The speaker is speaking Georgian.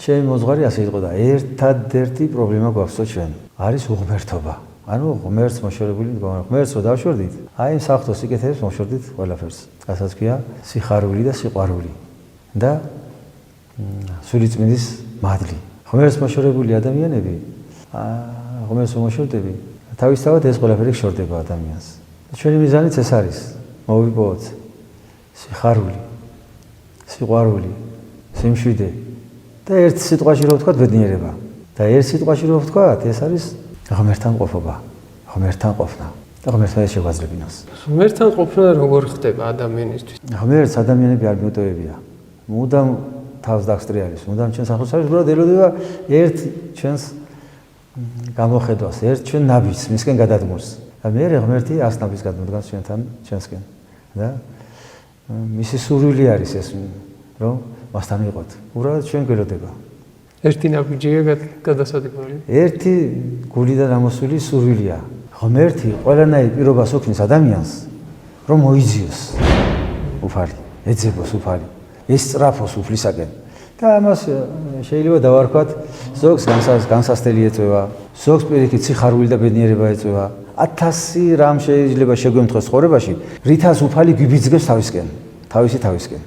ჩემი მოძღვარი ასე იყო და ერთადერთი პრობლემა გვაქვს ჩვენ არის უღმერთობა. ანუ ღმერთს მოშორებული მდგომა. ღმერთს რო დავშორდით, აი საფრთხოს იკეთებს მოშორდით ყველაფერს. რასაც ქვია სიხარული და სიყვარული და სულიწმინდის მადლი. ღმერთს მოშორებული ადამიანები, ღმერთს მოშორდები, თავისთავად ეს ყველაფერი შორდება ადამიანს. ჩვენი მიზანიც ეს არის. მოვიპოვოთ სიხარული, სიყვარული, სიმშვიდე და ერთ სიტყვაში რო ვთქვათ ბედნიერება. და ერთ სიტყვაში რო ვთქვათ, ეს არის ღმერთთან ყოფობა, ღმერთთან ყოფნა და ღმერთთან შეგვაძლებინოს. ღმერთთან ყოფნა როგორ ხდება ადამიანისთვის? ღმერთს ადამიანები არ მიუტოვებია. მუდამ თავს დაქსტრიალის, მუდამ ჩვენს ახლოს არის, უბრალოდ ელოდება ერთ ჩვენს გამოხედვას, ერთ ჩვენ ნაბიჯს, მისკენ გადადგმულს. და მე ღმერთი ას ნაბიჯს გადმოდგას ჩვენთან, ჩვენსკენ. და მისი სურვილი არის ეს, რომ მასთან ვიყოთ. უბრალოდ ჩვენ გველოდება. ერთი ნაბიჯია გადასადგმელი. ერთი გულიდან ამოსული სურვილია. ღმერთი ყველანაირ პირობას ოქნის ადამიანს, რომ მოიძიოს უფალი, ეძებოს უფალი, ესწრაფოს უფლისაკენ. და ამას შეიძლება დავარქვათ, ზოგს განსასწრელი ეწევა, ზოგს პირიქით სიხარული და ბედნიერება ეწევა. 1000 რამ შეიძლება შეგვემთხვეს ცხოვრებაში, რითაც უფალი გვიბიძგებს თავისკენ, თავისკენ.